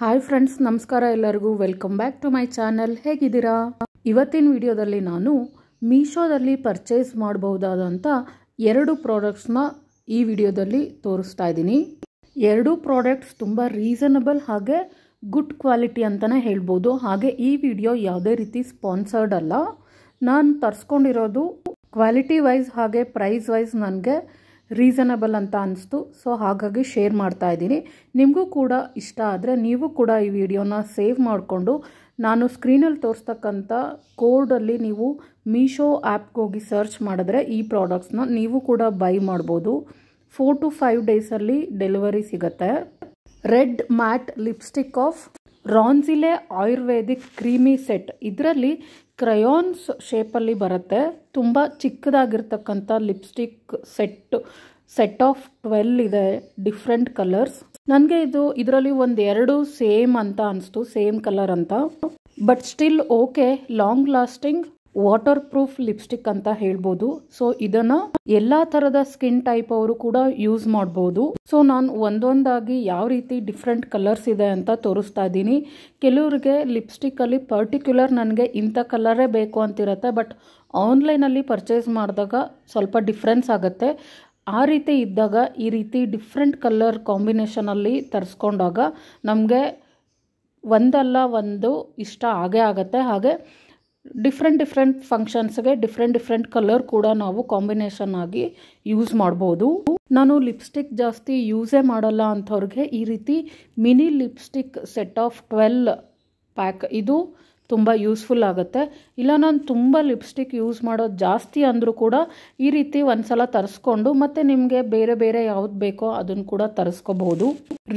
Hi friends, ನಮಸ್ಕಾರ ಎಲ್ಲರಿಗೂ. Welcome back to my channel. ಹೇಗಿದ್ದೀರಾ? ಇವತ್ತಿನ ವಿಡಿಯೋದಲ್ಲಿ ನಾನು ಮೀಶೋದಲ್ಲಿ ಪರ್ಚೇಸ್ ಮಾಡಬಹುದಾದಂಥ 2 ಪ್ರಾಡಕ್ಟ್ಸ್ನ ಈ ವಿಡಿಯೋದಲ್ಲಿ ತೋರಿಸ್ತಾ ಇದ್ದೀನಿ. 2 ಪ್ರಾಡಕ್ಟ್ಸ್ ತುಂಬ ರೀಸನಬಲ್ ಹಾಗೆ ಗುಡ್ ಕ್ವಾಲಿಟಿ ಅಂತಲೇ ಹೇಳ್ಬೋದು. ಹಾಗೆ ಈ ವಿಡಿಯೋ ಯಾವುದೇ ರೀತಿ ಸ್ಪಾನ್ಸರ್ಡ್ ಅಲ್ಲ. ನಾನು ತರಿಸ್ಕೊಂಡಿರೋದು ಕ್ವಾಲಿಟಿ ವೈಸ್ ಹಾಗೆ ಪ್ರೈಸ್ ವೈಸ್ ನನಗೆ ರೀಸನಬಲ್ ಅಂತ ಅನಿಸ್ತು. ಸೊ ಹಾಗಾಗಿ ಶೇರ್ ಮಾಡ್ತಾ ಇದ್ದೀನಿ. ನಿಮಗೂ ಕೂಡ ಇಷ್ಟ ಆದರೆ ನೀವು ಕೂಡ ಈ ವಿಡಿಯೋನ ಸೇವ್ ಮಾಡಿಕೊಂಡು ನಾನು ಸ್ಕ್ರೀನಲ್ಲಿ ತೋರಿಸ್ತಕ್ಕಂಥ ಕೋಡಲ್ಲಿ ನೀವು ಮೀಶೋ ಆ್ಯಪ್ಗೆ ಹೋಗಿ ಸರ್ಚ್ ಮಾಡಿದ್ರೆ ಈ ಪ್ರಾಡಕ್ಟ್ಸ್ನ ನೀವು ಕೂಡ ಬೈ ಮಾಡ್ಬೋದು. 4 to 5 ಡೇಸಲ್ಲಿ ಡೆಲಿವರಿ ಸಿಗುತ್ತೆ. ರೆಡ್ ಮ್ಯಾಟ್ ಲಿಪ್ಸ್ಟಿಕ್ ಆಫ್ ರಾನ್ಸಿಲೆ ಆಯುರ್ವೇದಿಕ್ ಕ್ರೀಮಿ ಸೆಟ್. ಇದರಲ್ಲಿ ಕ್ರಯಾನ್ಸ್ ಶೇಪಲ್ಲಿ ಬರುತ್ತೆ. ತುಂಬ ಚಿಕ್ಕದಾಗಿರ್ತಕ್ಕಂಥ ಲಿಪ್ಸ್ಟಿಕ್ ಸೆಟ್ ಆಫ್ 12 ಇದೆ, ಡಿಫ್ರೆಂಟ್ ಕಲರ್ಸ್. ನನಗೆ ಇದರಲ್ಲಿ 1-2 ಸೇಮ್ ಅಂತ ಅನಿಸ್ತು, ಸೇಮ್ ಕಲರ್ ಅಂತ. But still okay, long lasting water proof lipstick ಅಂತ ಹೇಳ್ಬೋದು. ಸೊ ಇದನ್ನು ಎಲ್ಲ ಥರದ ಸ್ಕಿನ್ ಟೈಪ್ ಅವರು ಕೂಡ ಯೂಸ್ ಮಾಡ್ಬೋದು. ಸೊ ನಾನು ಒಂದೊಂದಾಗಿ ಯಾವ ರೀತಿ ಡಿಫ್ರೆಂಟ್ ಕಲರ್ಸ್ ಇದೆ ಅಂತ ತೋರಿಸ್ತಾ ಇದ್ದೀನಿ. ಕೆಲವರಿಗೆ ಲಿಪ್ಸ್ಟಿಕ್ಕಲ್ಲಿ ಪರ್ಟಿಕ್ಯುಲರ್ ನನಗೆ ಇಂಥ ಕಲರೇ ಬೇಕು ಅಂತಿರುತ್ತೆ. ಬಟ್ ಆನ್ಲೈನಲ್ಲಿ ಪರ್ಚೇಸ್ ಮಾಡಿದಾಗ ಸ್ವಲ್ಪ ಡಿಫ್ರೆನ್ಸ್ ಆಗುತ್ತೆ. ಆ ರೀತಿ ಇದ್ದಾಗ ಈ ರೀತಿ ಡಿಫ್ರೆಂಟ್ ಕಲರ್ ಕಾಂಬಿನೇಷನಲ್ಲಿ ತರಿಸ್ಕೊಂಡಾಗ ನಮಗೆ ಒಂದಲ್ಲ ಒಂದು ಇಷ್ಟ ಆಗೇ ಆಗುತ್ತೆ. ಹಾಗೆ ಡಿಫ್ರೆಂಟ್ ಫಂಕ್ಷನ್ಸ್ಗೆ ಡಿಫ್ರೆಂಟ್ ಕಲರ್ ಕೂಡ ನಾವು ಕಾಂಬಿನೇಷನ್ ಆಗಿ ಯೂಸ್ ಮಾಡ್ಬೋದು. ನಾನು ಲಿಪ್ಸ್ಟಿಕ್ ಜಾಸ್ತಿ ಯೂಸೇ ಮಾಡಲ್ಲ ಅಂಥವ್ರಿಗೆ ಈ ರೀತಿ mini lipstick set of 12 pack ಇದು ತುಂಬ ಯೂಸ್ಫುಲ್ ಆಗುತ್ತೆ. ಇಲ್ಲ ನಾನು ತುಂಬ ಲಿಪ್ಸ್ಟಿಕ್ ಯೂಸ್ ಮಾಡೋದು ಜಾಸ್ತಿ ಅಂದರೂ ಕೂಡ ಈ ರೀತಿ ಒಂದ್ಸಲ ತರಿಸ್ಕೊಂಡು ಮತ್ತೆ ನಿಮಗೆ ಬೇರೆ ಯಾವ್ದು ಬೇಕೋ ಅದನ್ನು ಕೂಡ ತರಿಸ್ಕೋಬಹುದು.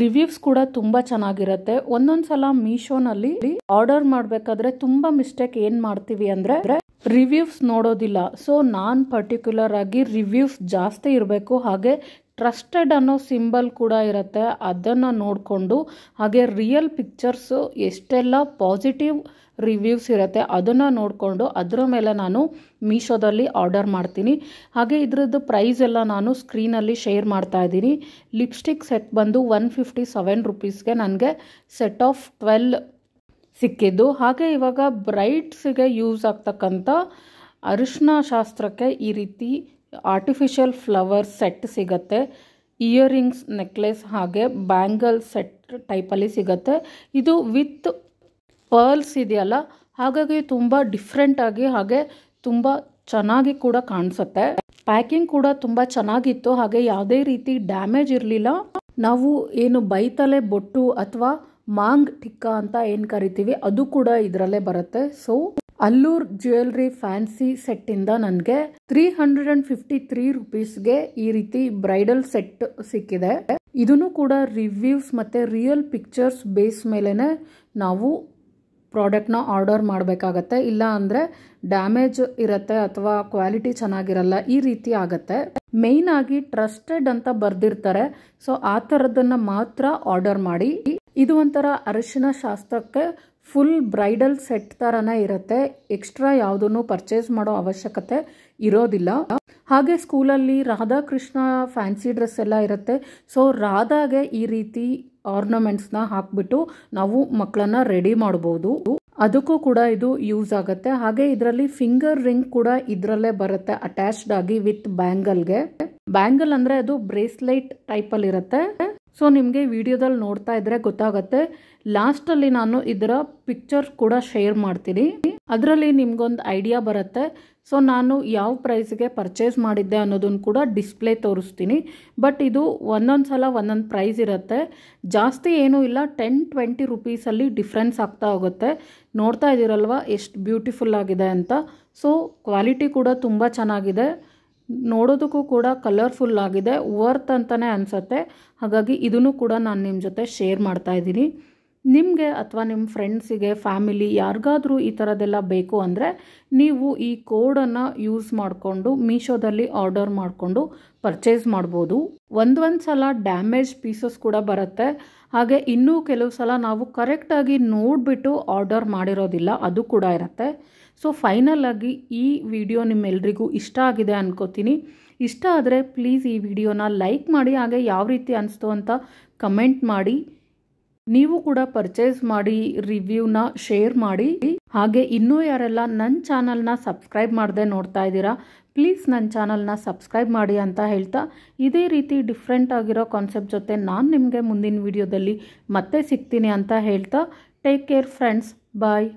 ರಿವ್ಯೂಸ್ ಕೂಡ ತುಂಬ ಚೆನ್ನಾಗಿರುತ್ತೆ. ಒಂದೊಂದು ಸಲ ಮೀಶೋನಲ್ಲಿ ಆರ್ಡರ್ ಮಾಡಬೇಕಾದ್ರೆ ತುಂಬ ಮಿಸ್ಟೇಕ್ ಏನು ಮಾಡ್ತೀವಿ ಅಂದರೆ ರಿವ್ಯೂಸ್ ನೋಡೋದಿಲ್ಲ. ಸೊ ನಾನು ಪರ್ಟಿಕ್ಯುಲರ್ ಆಗಿ ರಿವ್ಯೂಸ್ ಜಾಸ್ತಿ ಇರಬೇಕು, ಹಾಗೆ ಟ್ರಸ್ಟೆಡ್ ಅನ್ನೋ ಸಿಂಬಲ್ ಕೂಡ ಇರುತ್ತೆ, ಅದನ್ನು ನೋಡಿಕೊಂಡು ಹಾಗೆ ರಿಯಲ್ ಪಿಕ್ಚರ್ಸು ಎಷ್ಟೆಲ್ಲ ಪಾಸಿಟಿವ್ ರಿವ್ಯೂಸ್ ಇರುತ್ತೆ ಅದನ್ನು ನೋಡಿಕೊಂಡು ಅದರ ಮೇಲೆ ನಾನು ಮೀಶೋದಲ್ಲಿ ಆರ್ಡರ್ ಮಾಡ್ತೀನಿ. ಹಾಗೆ ಇದ್ರದ್ದು ಪ್ರೈಸ್ ಎಲ್ಲ ನಾನು ಸ್ಕ್ರೀನಲ್ಲಿ ಶೇರ್ ಮಾಡ್ತಾ ಇದ್ದೀನಿ. ಲಿಪ್ಸ್ಟಿಕ್ ಸೆಟ್ ಬಂದು 157 ರೂಪೀಸ್ಗೆ ನನಗೆ ಸೆಟ್ ಆಫ್ 12 ಸಿಕ್ಕಿದ್ದು. ಹಾಗೆ ಇವಾಗ ಬ್ರೈಡ್ಸಿಗೆ ಯೂಸ್ ಆಗ್ತಕ್ಕಂಥ ಅರಿಶಿನ ಶಾಸ್ತ್ರಕ್ಕೆ ಈ ರೀತಿ ಆರ್ಟಿಫಿಷಿಯಲ್ ಫ್ಲವರ್ ಸೆಟ್ ಸಿಗುತ್ತೆ. ಇಯರಿಂಗ್ಸ್, ನೆಕ್ಲೆಸ್ ಹಾಗೆ ಬ್ಯಾಂಗಲ್ ಸೆಟ್ ಟೈಪಲ್ಲಿ ಸಿಗುತ್ತೆ. ಇದು ವಿತ್ ಪರ್ಲ್ಸ್ ಇದೆಯಲ್ಲ, ಹಾಗಾಗಿ ತುಂಬ ಡಿಫ್ರೆಂಟ್ ಆಗಿ ಹಾಗೆ ತುಂಬ ಚೆನ್ನಾಗಿ ಕೂಡ ಕಾಣಿಸುತ್ತೆ. ಪ್ಯಾಕಿಂಗ್ ಕೂಡ ತುಂಬ ಚೆನ್ನಾಗಿತ್ತು, ಹಾಗೆ ಯಾವುದೇ ರೀತಿ ಡ್ಯಾಮೇಜ್ ಇರಲಿಲ್ಲ. ನಾವು ಏನು ಬೈತಲೆ ಬೊಟ್ಟು ಅಥವಾ ಮಾಂಗ್ ಟಿಕ್ಕಾ ಅಂತ ಏನು ಕರಿತೀವಿ ಅದು ಕೂಡ ಇದರಲ್ಲೇ ಬರುತ್ತೆ. ಸೊ ಅಲ್ಲೂರ್ ಜ್ಯುವೆಲ್ರಿ ಫ್ಯಾನ್ಸಿ ಸೆಟ್ಟಿಂದ ನನಗೆ 353 ರೂಪೀಸ್ಗೆ ಈ ರೀತಿ ಬ್ರೈಡಲ್ ಸೆಟ್ ಸಿಕ್ಕಿದೆ. ಇದನ್ನು ಕೂಡ ರಿವ್ಯೂಸ್ ಮತ್ತು ರಿಯಲ್ ಪಿಕ್ಚರ್ಸ್ ಬೇಸ್ ಮೇಲೇ ನಾವು ಪ್ರಾಡಕ್ಟ್ನ ಆರ್ಡರ್ ಮಾಡಬೇಕಾಗತ್ತೆ. ಇಲ್ಲ ಅಂದರೆ ಡ್ಯಾಮೇಜ್ ಇರುತ್ತೆ ಅಥವಾ ಕ್ವಾಲಿಟಿ ಚೆನ್ನಾಗಿರಲ್ಲ, ಈ ರೀತಿ ಆಗುತ್ತೆ. ಮೇಯ್ನ್ ಆಗಿ ಟ್ರಸ್ಟೆಡ್ ಅಂತ ಬರೆದಿರ್ತಾರೆ. ಸೊ ಆ ಥರದನ್ನು ಮಾತ್ರ ಆರ್ಡರ್ ಮಾಡಿ. ಇದು ಒಂಥರ ಅರಿಶಿನ ಶಾಸ್ತ್ರಕ್ಕೆ ಫುಲ್ ಬ್ರೈಡಲ್ ಸೆಟ್ ಥರನೇ ಇರುತ್ತೆ. ಎಕ್ಸ್ಟ್ರಾ ಯಾವುದನ್ನು ಪರ್ಚೇಸ್ ಮಾಡೋ ಅವಶ್ಯಕತೆ ಇರೋದಿಲ್ಲ. ಹಾಗೆ ಸ್ಕೂಲಲ್ಲಿ ರಾಧಾಕೃಷ್ಣ ಫ್ಯಾನ್ಸಿ ಡ್ರೆಸ್ ಎಲ್ಲ ಇರುತ್ತೆ. ಸೊ ರಾಧಾಗೆ ಈ ರೀತಿ ಆರ್ನಮೆಂಟ್ಸ್ನ ಹಾಕ್ಬಿಟ್ಟು ನಾವು ಮಕ್ಕಳನ್ನ ರೆಡಿ ಮಾಡ್ಬೋದು. ಅದಕ್ಕೂ ಕೂಡ ಇದು ಯೂಸ್ ಆಗುತ್ತೆ. ಹಾಗೆ ಇದರಲ್ಲಿ ಫಿಂಗರ್ ರಿಂಗ್ ಕೂಡ ಇದರಲ್ಲೇ ಬರುತ್ತೆ ಅಟ್ಯಾಚ್ಡ್ ಆಗಿ ವಿತ್ ಬ್ಯಾಂಗಲ್ಗೆ. ಬ್ಯಾಂಗಲ್ ಅಂದರೆ ಅದು ಬ್ರೇಸ್ಲೈಟ್ ಟೈಪಲ್ಲಿ ಇರುತ್ತೆ. ಸೊ ನಿಮಗೆ ವಿಡಿಯೋದಲ್ಲಿ ನೋಡ್ತಾ ಇದ್ರೆ ಗೊತ್ತಾಗುತ್ತೆ. ಲಾಸ್ಟಲ್ಲಿ ನಾನು ಇದರ ಪಿಕ್ಚರ್ ಕೂಡ ಶೇರ್ ಮಾಡ್ತೀನಿ, ಅದರಲ್ಲಿ ನಿಮ್ಗೊಂದು ಐಡಿಯಾ ಬರುತ್ತೆ. ಸೊ ನಾನು ಯಾವ ಪ್ರೈಸ್ಗೆ ಪರ್ಚೇಸ್ ಮಾಡಿದ್ದೆ ಅನ್ನೋದನ್ನು ಕೂಡ ಡಿಸ್ಪ್ಲೇ ತೋರಿಸ್ತೀನಿ. ಬಟ್ ಇದು ಒಂದೊಂದು ಸಲ ಒಂದೊಂದು ಪ್ರೈಸ್ ಇರುತ್ತೆ, ಜಾಸ್ತಿ ಏನೂ ಇಲ್ಲ. 10-20 ರೂಪೀಸಲ್ಲಿ ಡಿಫ್ರೆನ್ಸ್ ಆಗ್ತಾ ಹೋಗುತ್ತೆ. ನೋಡ್ತಾ ಇದ್ದೀರಲ್ವ ಎಷ್ಟು ಬ್ಯೂಟಿಫುಲ್ ಆಗಿದೆ ಅಂತ. ಸೊ ಕ್ವಾಲಿಟಿ ಕೂಡ ತುಂಬ ಚೆನ್ನಾಗಿದೆ, ನೋಡೋದಕ್ಕೂ ಕೂಡ ಕಲರ್ಫುಲ್ ಆಗಿದೆ, ವರ್ತ್ ಅಂತಲೇ ಅನಿಸುತ್ತೆ. ಹಾಗಾಗಿ ಇದನ್ನು ಕೂಡ ನಾನು ನಿಮ್ಮ ಜೊತೆ ಶೇರ್ ಮಾಡ್ತಾ ಇದ್ದೀನಿ. ನಿಮಗೆ ಅಥವಾ ನಿಮ್ಮ ಫ್ರೆಂಡ್ಸಿಗೆ, ಫ್ಯಾಮಿಲಿ ಯಾರಿಗಾದರೂ ಈ ಥರದ್ದೆಲ್ಲ ಬೇಕು ಅಂದರೆ ನೀವು ಈ ಕೋಡನ್ನು ಯೂಸ್ ಮಾಡಿಕೊಂಡು ಮೀಶೋದಲ್ಲಿ ಆರ್ಡರ್ ಮಾಡಿಕೊಂಡು ಪರ್ಚೇಸ್ ಮಾಡ್ಬೋದು. ಒಂದೊಂದು ಸಲ ಡ್ಯಾಮೇಜ್ ಪೀಸಸ್ ಕೂಡ ಬರುತ್ತೆ. ಹಾಗೆ ಇನ್ನೂ ಕೆಲವು ಸಲ ನಾವು ಕರೆಕ್ಟಾಗಿ ನೋಡಿಬಿಟ್ಟು ಆರ್ಡರ್ ಮಾಡಿರೋದಿಲ್ಲ, ಅದು ಕೂಡ ಇರುತ್ತೆ. ಸೊ ಫೈನಲ್ ಆಗಿ ಈ ವಿಡಿಯೋ ನಿಮ್ಮೆಲ್ರಿಗೂ ಇಷ್ಟ ಆಗಿದೆ ಅನ್ಕೋತೀನಿ. ಇಷ್ಟ ಆದರೆ ಪ್ಲೀಸ್ ಈ ವಿಡಿಯೋನ ಲೈಕ್ ಮಾಡಿ, ಹಾಗೆ ಯಾವ ರೀತಿ ಅನಿಸ್ತು ಅಂತ ಕಮೆಂಟ್ ಮಾಡಿ. ನೀವು ಕೂಡ ಪರ್ಚೇಸ್ ಮಾಡಿ ರಿವ್ಯೂನ ಶೇರ್ ಮಾಡಿ. ಹಾಗೆ ಇನ್ನೂ ಯಾರೆಲ್ಲ ನನ್ನ ಚಾನಲ್ನ ಸಬ್ಸ್ಕ್ರೈಬ್ ಮಾಡದೆ ನೋಡ್ತಾ ಇದ್ದೀರಾ, ಪ್ಲೀಸ್ ನನ್ನ ಚಾನಲ್ನ ಸಬ್ಸ್ಕ್ರೈಬ್ ಮಾಡಿ ಅಂತ ಹೇಳ್ತಾ, ಇದೇ ರೀತಿ ಡಿಫ್ರೆಂಟ್ ಆಗಿರೋ ಕಾನ್ಸೆಪ್ಟ್ ಜೊತೆ ನಾನು ನಿಮಗೆ ಮುಂದಿನ ವಿಡಿಯೋದಲ್ಲಿ ಮತ್ತೆ ಸಿಗ್ತೀನಿ ಅಂತ ಹೇಳ್ತಾ, ಟೇಕ್ ಕೇರ್ ಫ್ರೆಂಡ್ಸ್, ಬಾಯ್.